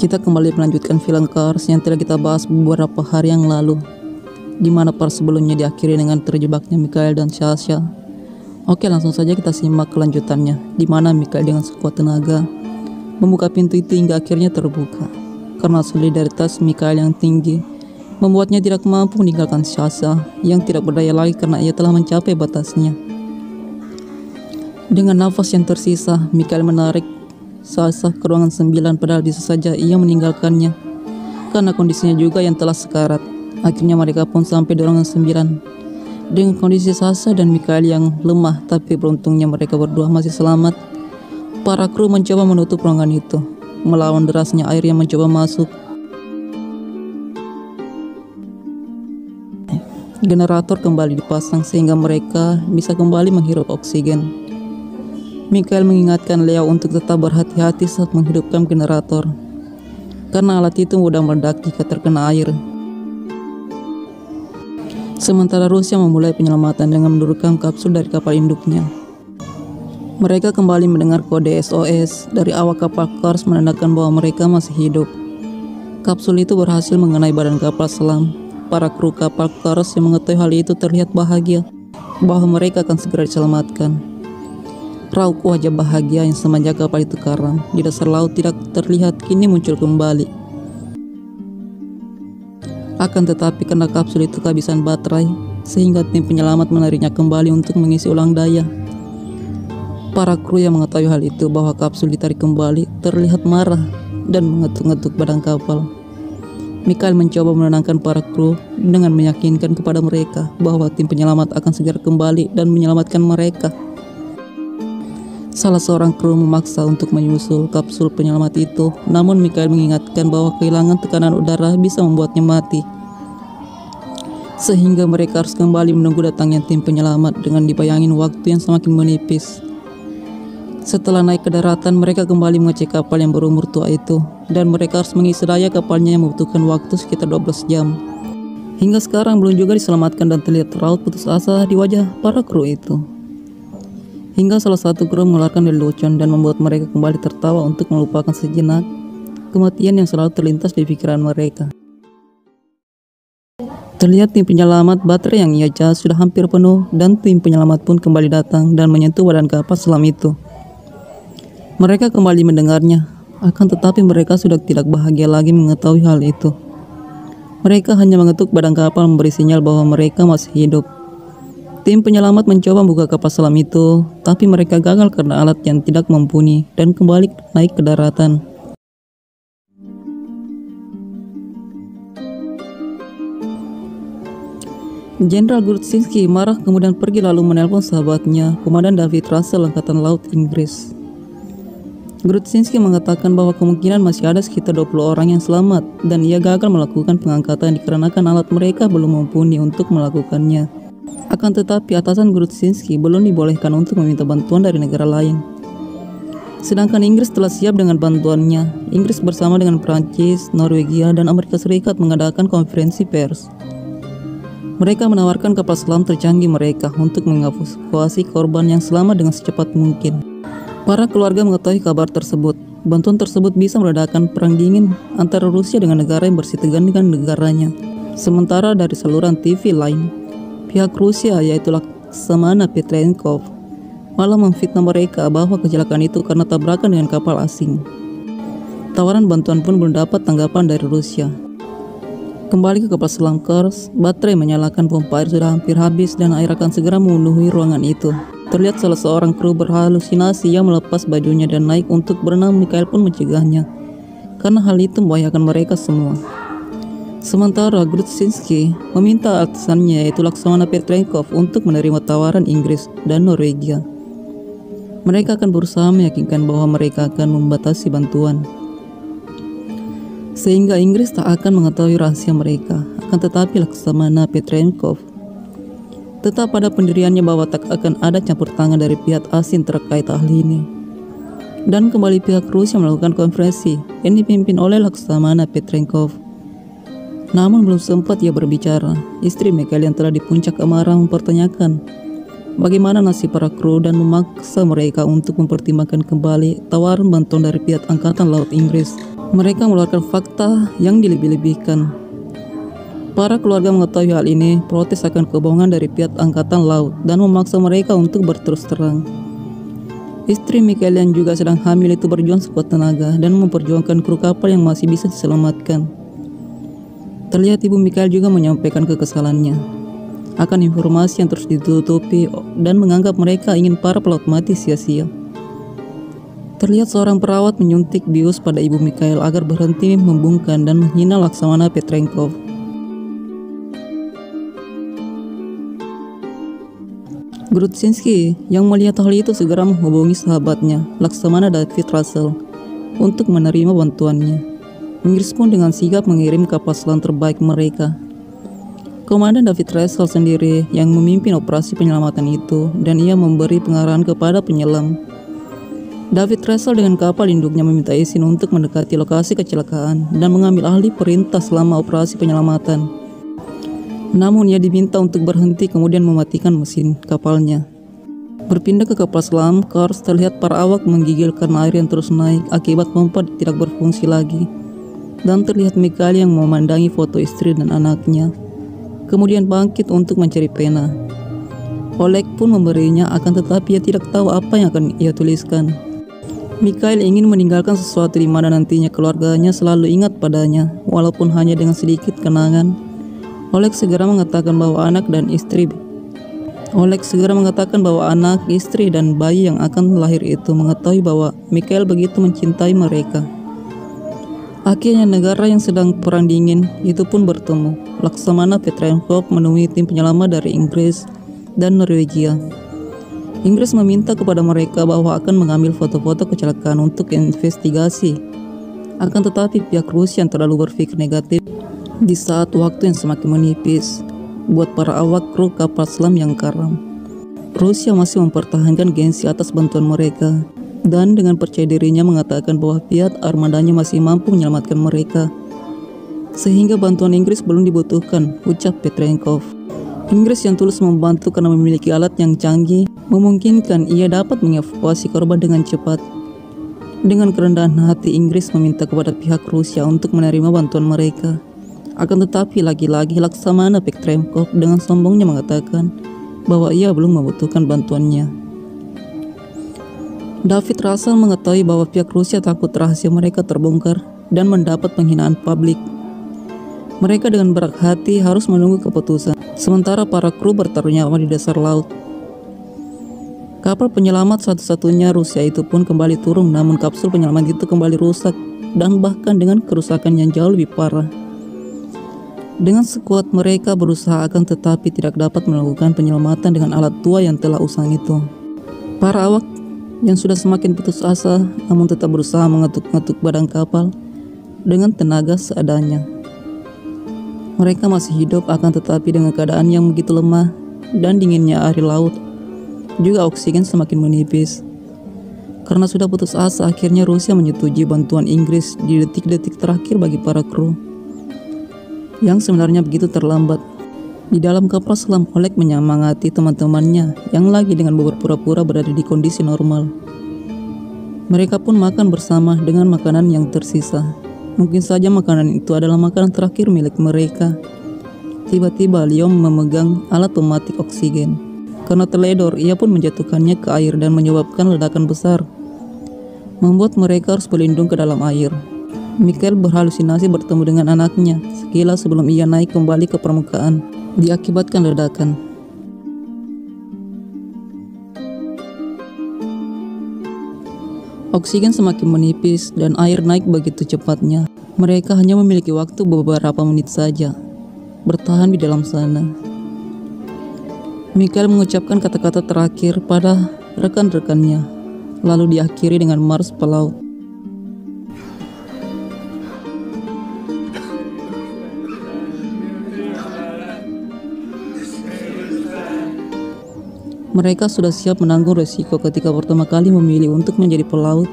Kita kembali melanjutkan film Cars yang telah kita bahas beberapa hari yang lalu, di mana part sebelumnya diakhiri dengan terjebaknya Mikhail dan Sasha. Oke, langsung saja kita simak kelanjutannya, di mana Mikhail dengan sekuat tenaga membuka pintu itu hingga akhirnya terbuka. Karena solidaritas Mikhail yang tinggi membuatnya tidak mampu meninggalkan Sasha yang tidak berdaya lagi karena ia telah mencapai batasnya. Dengan nafas yang tersisa, Mikhail menarik Sasha ke ruangan 9, padahal bisa saja ia meninggalkannya karena kondisinya juga yang telah sekarat. Akhirnya mereka pun sampai di ruangan 9 dengan kondisi Sasha dan Mikhail yang lemah, tapi beruntungnya mereka berdua masih selamat. Para kru mencoba menutup ruangan itu melawan derasnya air yang mencoba masuk. Generator kembali dipasang sehingga mereka bisa kembali menghirup oksigen. Mikhail mengingatkan Leo untuk tetap berhati-hati saat menghidupkan generator, karena alat itu mudah meledak jika terkena air. Sementara Rusia memulai penyelamatan dengan menurunkan kapsul dari kapal induknya. Mereka kembali mendengar kode SOS dari awak kapal Cars menandakan bahwa mereka masih hidup. Kapsul itu berhasil mengenai badan kapal selam. Para kru kapal Cars yang mengetahui hal itu terlihat bahagia bahwa mereka akan segera diselamatkan. Raut wajah bahagia yang semenjak kapal itu karam di dasar laut tidak terlihat kini muncul kembali. Akan tetapi karena kapsul itu kehabisan baterai, sehingga tim penyelamat menariknya kembali untuk mengisi ulang daya. Para kru yang mengetahui hal itu bahwa kapsul ditarik kembali terlihat marah dan mengetuk-ngetuk badan kapal. Mikhail mencoba menenangkan para kru dengan meyakinkan kepada mereka bahwa tim penyelamat akan segera kembali dan menyelamatkan mereka. Salah seorang kru memaksa untuk menyusul kapsul penyelamat itu, namun Mikhail mengingatkan bahwa kehilangan tekanan udara bisa membuatnya mati. Sehingga mereka harus kembali menunggu datangnya tim penyelamat dengan dibayangin waktu yang semakin menipis. Setelah naik ke daratan, mereka kembali mengecek kapal yang berumur tua itu, dan mereka harus mengisi daya kapalnya yang membutuhkan waktu sekitar 12 jam. Hingga sekarang belum juga diselamatkan dan terlihat raut putus asa di wajah para kru itu. Hingga salah satu kru mengeluarkan lelucon dan membuat mereka kembali tertawa untuk melupakan sejenak kematian yang selalu terlintas di pikiran mereka. Terlihat tim penyelamat baterai yang ia cas sudah hampir penuh dan tim penyelamat pun kembali datang dan menyentuh badan kapal selam itu. Mereka kembali mendengarnya, akan tetapi mereka sudah tidak bahagia lagi mengetahui hal itu. Mereka hanya mengetuk badan kapal memberi sinyal bahwa mereka masih hidup. Tim penyelamat mencoba membuka kapal selam itu, tapi mereka gagal karena alat yang tidak mumpuni dan kembali naik ke daratan. Jenderal Grudzinski marah kemudian pergi lalu menelpon sahabatnya, Komandan David Russell Angkatan Laut Inggris. Grudzinski mengatakan bahwa kemungkinan masih ada sekitar 20 orang yang selamat dan ia gagal melakukan pengangkatan dikarenakan alat mereka belum mumpuni untuk melakukannya. Akan tetapi atasan Grudzinski belum dibolehkan untuk meminta bantuan dari negara lain. Sedangkan Inggris telah siap dengan bantuannya. Inggris bersama dengan Prancis, Norwegia, dan Amerika Serikat mengadakan konferensi pers. Mereka menawarkan kapal selam tercanggih mereka untuk mengevakuasi korban yang selamat dengan secepat mungkin. Para keluarga mengetahui kabar tersebut. Bantuan tersebut bisa meredakan perang dingin antara Rusia dengan negara yang bersitegan dengan negaranya. Sementara dari saluran TV lain, pihak Rusia yaitu Laksamana Petrenkov malah memfitnah mereka bahwa kecelakaan itu karena tabrakan dengan kapal asing. Tawaran bantuan pun belum dapat tanggapan dari Rusia. Kembali ke kapal selam Cars, baterai menyalakan pompa air sudah hampir habis dan air akan segera memenuhi ruangan itu. Terlihat salah seorang kru berhalusinasi yang melepas bajunya dan naik untuk berenang. Mikhail pun mencegahnya karena hal itu membahayakan mereka semua. Sementara Grudzinski meminta atasannya yaitu Laksamana Petrenkov untuk menerima tawaran Inggris dan Norwegia. Mereka akan berusaha meyakinkan bahwa mereka akan membatasi bantuan, sehingga Inggris tak akan mengetahui rahasia mereka. Akan tetapi Laksamana Petrenkov tetap pada pendiriannya bahwa tak akan ada campur tangan dari pihak asing terkait hal ini. Dan kembali pihak Rusia melakukan konferensi yang dipimpin oleh Laksamana Petrenkov. Namun belum sempat ia berbicara, istri Mikhail yang telah di puncak amarah mempertanyakan bagaimana nasib para kru dan memaksa mereka untuk mempertimbangkan kembali tawaran bantuan dari pihak Angkatan Laut Inggris. Mereka mengeluarkan fakta yang dilebih-lebihkan. Para keluarga mengetahui hal ini, protes akan kebohongan dari pihak Angkatan Laut dan memaksa mereka untuk berterus terang. Istri Michael yang juga sedang hamil itu berjuang sekuat tenaga dan memperjuangkan kru kapal yang masih bisa diselamatkan. Terlihat ibu Michael juga menyampaikan kekesalannya akan informasi yang terus ditutupi dan menganggap mereka ingin para pelaut mati sia-sia. Terlihat seorang perawat menyuntik bius pada ibu Michael agar berhenti membungkam dan menghina Laksamana Petrenkov. Grudzinski yang melihat hal itu segera menghubungi sahabatnya, Laksamana David Russell, untuk menerima bantuannya. Inggris pun dengan sigap mengirim kapal selam terbaik mereka. Komandan David Russell sendiri yang memimpin operasi penyelamatan itu, dan ia memberi pengarahan kepada penyelam. David Russell dengan kapal induknya meminta izin untuk mendekati lokasi kecelakaan dan mengambil alih perintah selama operasi penyelamatan. Namun ia diminta untuk berhenti kemudian mematikan mesin kapalnya. Berpindah ke kapal selam, Kars terlihat para awak menggigil karena air yang terus naik akibat pompa tidak berfungsi lagi. Dan terlihat Michael yang memandangi foto istri dan anaknya, kemudian bangkit untuk mencari pena. Oleg pun memberinya, akan tetapi ia tidak tahu apa yang akan ia tuliskan. Michael ingin meninggalkan sesuatu di mana nantinya keluarganya selalu ingat padanya, walaupun hanya dengan sedikit kenangan. Oleg segera mengatakan bahwa anak, istri, dan bayi yang akan lahir itu mengetahui bahwa Michael begitu mencintai mereka. Akhirnya negara yang sedang perang dingin itu pun bertemu. Laksamana Petrenkov menemui tim penyelamat dari Inggris dan Norwegia. Inggris meminta kepada mereka bahwa akan mengambil foto-foto kecelakaan untuk investigasi. Akan tetapi pihak Rusia yang terlalu berpikir negatif di saat waktu yang semakin menipis buat para awak kru kapal selam yang karam. Rusia masih mempertahankan gengsi atas bantuan mereka dan dengan percaya dirinya mengatakan bahwa pihak armadanya masih mampu menyelamatkan mereka, sehingga bantuan Inggris belum dibutuhkan, ucap Petrenkov. Inggris yang tulus membantu karena memiliki alat yang canggih memungkinkan ia dapat mengevakuasi korban dengan cepat. Dengan kerendahan hati, Inggris meminta kepada pihak Rusia untuk menerima bantuan mereka. Akan tetapi lagi-lagi Laksamana Petrenkov dengan sombongnya mengatakan bahwa ia belum membutuhkan bantuannya. David Russell mengetahui bahwa pihak Rusia takut rahasia mereka terbongkar dan mendapat penghinaan publik. Mereka dengan berat hati harus menunggu keputusan, sementara para kru bertaruh nyawa di dasar laut. Kapal penyelamat satu-satunya Rusia itu pun kembali turun, namun kapsul penyelamat itu kembali rusak dan bahkan dengan kerusakan yang jauh lebih parah. Dengan sekuat mereka berusaha, akan tetapi tidak dapat melakukan penyelamatan dengan alat tua yang telah usang itu. Para awak yang sudah semakin putus asa namun tetap berusaha mengetuk-ngetuk badan kapal dengan tenaga seadanya. Mereka masih hidup, akan tetapi dengan keadaan yang begitu lemah dan dinginnya air laut, juga oksigen semakin menipis. Karena sudah putus asa, akhirnya Rusia menyetujui bantuan Inggris di detik-detik terakhir bagi para kru, yang sebenarnya begitu terlambat. Di dalam kapal selam, Oleg menyemangati teman-temannya yang lagi dengan berpura-pura berada di kondisi normal. Mereka pun makan bersama dengan makanan yang tersisa. Mungkin saja makanan itu adalah makanan terakhir milik mereka. Tiba-tiba Liam memegang alat pematik oksigen. Karena teledor, ia pun menjatuhkannya ke air dan menyebabkan ledakan besar, membuat mereka harus berlindung ke dalam air. Michael berhalusinasi bertemu dengan anaknya sekilas sebelum ia naik kembali ke permukaan, diakibatkan ledakan. Oksigen semakin menipis dan air naik begitu cepatnya. Mereka hanya memiliki waktu beberapa menit saja bertahan di dalam sana. Michael mengucapkan kata-kata terakhir pada rekan-rekannya, lalu diakhiri dengan mars pelaut. Mereka sudah siap menanggung resiko ketika pertama kali memilih untuk menjadi pelaut.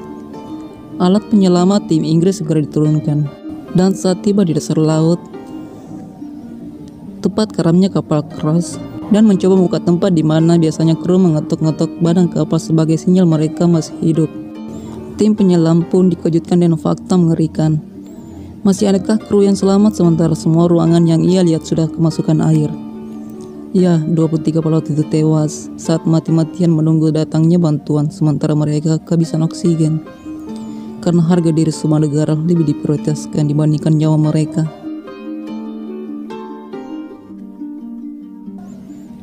Alat penyelamat tim Inggris segera diturunkan, dan saat tiba di dasar laut, tepat karamnya kapal Kars, dan mencoba membuka tempat di mana biasanya kru mengetuk-ngetuk badan kapal sebagai sinyal mereka masih hidup. Tim penyelam pun dikejutkan dengan fakta mengerikan. Masih adakah kru yang selamat sementara semua ruangan yang ia lihat sudah kemasukan air? Ya, 23 pelaut itu tewas saat mati-matian menunggu datangnya bantuan sementara mereka kehabisan oksigen. Karena harga diri semua negara lebih diprioritaskan dibandingkan nyawa mereka.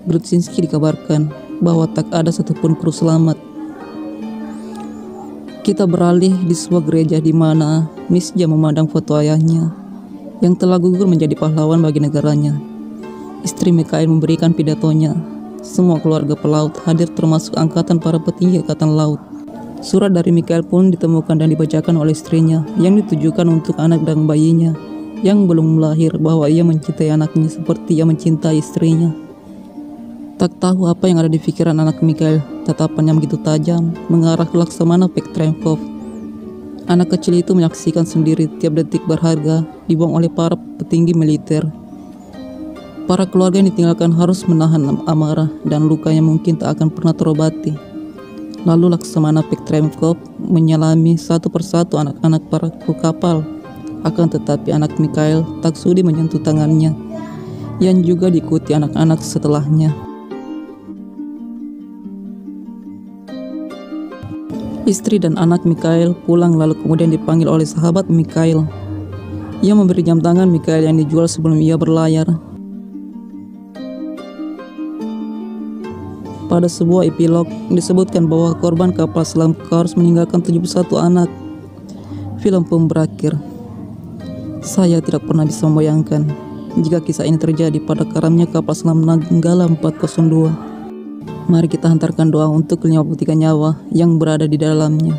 Grudzinski dikabarkan bahwa tak ada satupun kru selamat. Kita beralih di sebuah gereja di mana Misja memandang foto ayahnya yang telah gugur menjadi pahlawan bagi negaranya. Istri Mikhail memberikan pidatonya. Semua keluarga pelaut hadir termasuk angkatan para petinggi angkatan laut. Surat dari Mikhail pun ditemukan dan dibacakan oleh istrinya yang ditujukan untuk anak dan bayinya yang belum lahir bahwa ia mencintai anaknya seperti ia mencintai istrinya. Tak tahu apa yang ada di pikiran anak Mikhail, tatapannya begitu tajam mengarah ke Laksamana Petremkov. Anak kecil itu menyaksikan sendiri tiap detik berharga dibuang oleh para petinggi militer. Para keluarga yang ditinggalkan harus menahan amarah dan luka yang mungkin tak akan pernah terobati. Lalu Laksamana Petremkov menyelami satu persatu anak-anak para kru kapal. Akan tetapi anak Mikhail tak sudi menyentuh tangannya, yang juga diikuti anak-anak setelahnya. Istri dan anak Mikhail pulang lalu kemudian dipanggil oleh sahabat Mikhail. Ia memberi jam tangan Mikhail yang dijual sebelum ia berlayar. Pada sebuah epilog disebutkan bahwa korban kapal selam Kars meninggalkan 71 anak. Film pun berakhir. Saya tidak pernah bisa membayangkan jika kisah ini terjadi pada karamnya kapal selam Nanggala 402. Mari kita hantarkan doa untuk 53 nyawa yang berada di dalamnya.